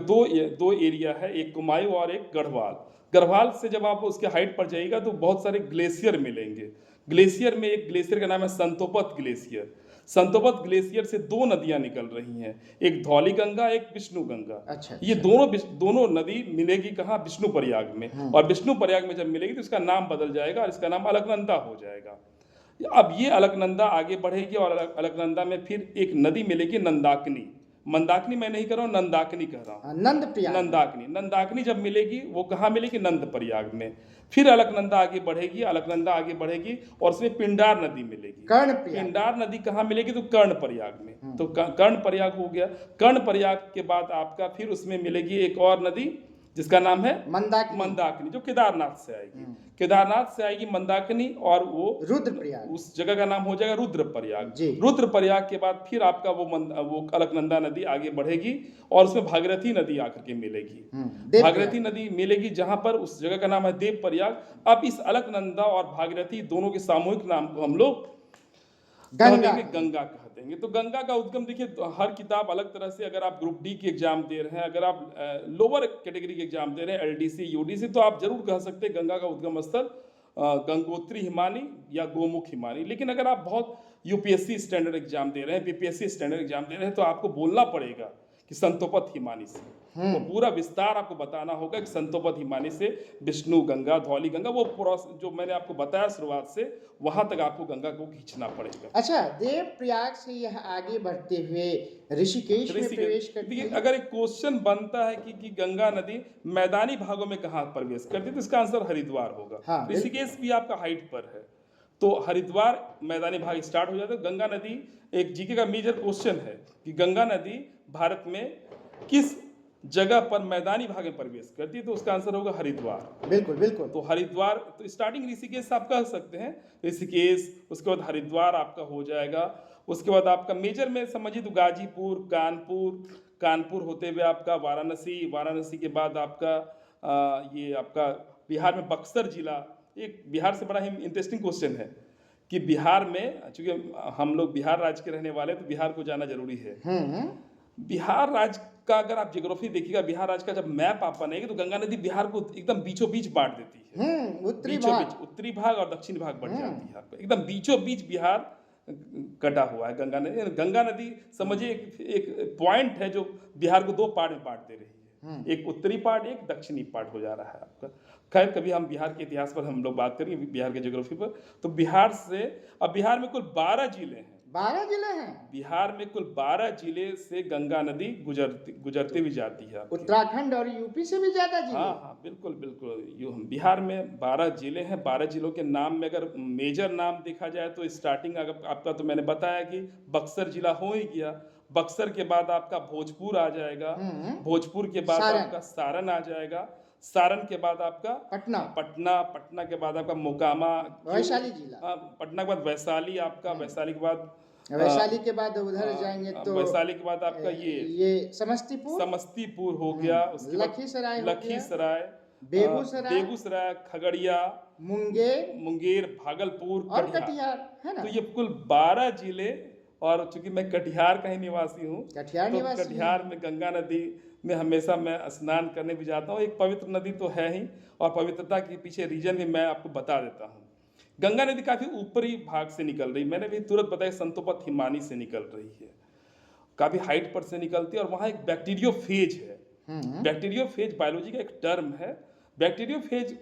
दो एरिया है, एक कुमायूं और एक गढ़वाल। गढ़वाल से जब आप उसके हाइट पर जाइएगा तो बहुत सारे ग्लेशियर मिलेंगे। ग्लेशियर में एक ग्लेशियर का नाम है संतोपत ग्लेशियर। संतोपत ग्लेशियर से दो नदियां निकल रही हैं, एक धौली गंगा, एक विष्णु गंगा। अच्छा ये अच्छा। दोनों नदी मिलेगी कहाँ? विष्णु प्रयाग में। और विष्णु प्रयाग में जब मिलेगी तो इसका नाम बदल जाएगा और इसका नाम अलकनंदा हो जाएगा। अब ये अलकनंदा आगे बढ़ेगी और अलकनंदा में फिर एक नदी मिलेगी नंदाकिनी। मंदाकिनी मैं नहीं कह रहा हूँ, नंदाकिनी कह रहा हूँ। नंद प्रयाग। नंदाकिनी जब मिलेगी वो कहाँ मिलेगी? नंद प्रयाग में। फिर अलकनंदा आगे बढ़ेगी, अलकनंदा आगे बढ़ेगी और उसमें पिंडार नदी मिलेगी। कर्ण प्रयाग। पिंडार नदी कहाँ मिलेगी? तो कर्ण प्रयाग में। तो कर्ण प्रयाग हो गया। कर्ण प्रयाग के बाद आपका फिर उसमें मिलेगी एक और नदी जिसका नाम है मंदाकिनी, जो केदारनाथ से आएगी। केदारनाथ से आएगी मंदाकिनी और वो रुद्रप्रयाग, उस जगह का नाम हो जाएगा रुद्रप्रयाग। जी। रुद्रप्रयाग के बाद फिर आपका वो अलकनंदा नदी आगे बढ़ेगी और उसमें भागीरथी नदी आकर के मिलेगी। भागीरथी नदी मिलेगी जहां पर उस जगह का नाम है देवप्रयाग। अब इस अलकनंदा और भागीरथी दोनों के सामूहिक नाम को हम लोग गंगा कह देंगे। तो गंगा का उद्गम देखिए, हर किताब अलग तरह से, अगर आप ग्रुप डी की एग्जाम दे रहे हैं, अगर आप लोअर कैटेगरी की एग्जाम दे रहे हैं, एलडीसी यूडीसी, तो आप जरूर कह सकते हैं गंगा का उद्गम स्थल गंगोत्री हिमानी या गोमुख हिमानी। लेकिन अगर आप बहुत यूपीएससी स्टैंडर्ड एग्जाम दे रहे हैं, बीपीएससी स्टैंडर्ड एग्जाम दे रहे हैं, तो आपको बोलना पड़ेगा कि संतोपत हिमानी से, वो पूरा विस्तार आपको बताना होगा कि संतोपत हिमानी से विष्णु गंगा, धौली गंगा, वो जो मैंने आपको बताया शुरुआत से, वहां तक आपको गंगा को खींचना पड़ेगा। अच्छा, देवप्रयाग से यह आगे बढ़ते हुए ऋषिकेश में प्रवेश करती है। अगर एक क्वेश्चन बनता है कि गंगा नदी मैदानी भागों में कहाँ प्रवेश करती है, तो इसका आंसर हरिद्वार होगा। हाँ, ऋषिकेश भी आपका हाइट पर है, तो हरिद्वार मैदानी भाग स्टार्ट हो जाता है। गंगा नदी, एक जीके का मेजर क्वेश्चन है कि गंगा नदी भारत में किस जगह पर मैदानी भाग में प्रवेश करती है, तो उसका आंसर होगा हरिद्वार। बिल्कुल बिल्कुल। तो हरिद्वार, तो स्टार्टिंग ऋषिकेश आप कह सकते हैं, ऋषिकेश, उसके बाद हरिद्वार आपका हो जाएगा। उसके बाद आपका मेजर में समझिए तो गाजीपुर, कानपुर होते हुए आपका वाराणसी के बाद आपका ये आपका बिहार में बक्सर जिला। एक बिहार से बड़ा ही इंटरेस्टिंग क्वेश्चन है कि बिहार में, चूंकि हम लोग बिहार राज्य के रहने वाले, तो बिहार को जाना जरूरी है। बिहार राज्य का अगर आप ज्योग्राफी देखिएगा, बिहार राज्य का जब मैप आप बनेगी, तो गंगा नदी बिहार को एकदम बीचों बीच बांट देती है। उत्तरी भाग और दक्षिणी भाग बढ़ जाती है, एकदम बीचों बीच बिहार कटा हुआ है गंगा नदी। गंगा नदी समझिए एक पॉइंट है जो बिहार को दो पार्ट में बांट दे रही है, एक उत्तरी पार्ट, एक दक्षिणी पार्ट हो जा रहा है आपका। खैर, कभी हम बिहार के इतिहास पर हम लोग बात करेंगे, बिहार के ज्योग्राफी पर। तो बिहार से, अब बिहार में कुल 12 जिले हैं। 12 जिले हैं बिहार में, कुल 12 जिले से गंगा नदी गुजरती हुई जाती है। उत्तराखंड और यूपी से भी ज्यादा जिले। हाँ, बिल्कुल बिल्कुल। बिहार में 12 जिले हैं। 12 जिलों के नाम में अगर मेजर नाम देखा जाए तो स्टार्टिंग आपका, तो मैंने बताया कि बक्सर जिला हो ही गया। बक्सर के बाद आपका भोजपुर आ जाएगा, भोजपुर के बाद आपका सारण आ जाएगा, सारण के बाद आपका पटना के बाद आपका मोकामा, वैशाली जिला, पटना के बाद वैशाली आपका, वैशाली के बाद उधर जाएंगे तो वैशाली के बाद आपका ये समस्तीपुर हो गया, उसके लखीसराय, बेगूसराय, खगड़िया, मुंगेर, भागलपुर और कटिहार, है ना। तो ये कुल 12 जिले। और चूंकि मैं कटिहार का ही निवासी हूँ, तो कटिहार में गंगा नदी में हमेशा मैं स्नान करने भी जाता हूँ। एक पवित्र नदी तो है ही, और पवित्रता के पीछे रीजन भी मैं आपको बता देता हूँ। गंगा नदी काफी ऊपरी भाग से निकल रही, मैंने भी तुरंत बताया, संतोपत हिमानी से निकल रही है, काफी हाइट पर से निकलती है। और वहाँ एक बैक्टीरियोफेज है। बैक्टीरियोफेज बायोलॉजी का एक टर्म है। बैक्टीरियोफेज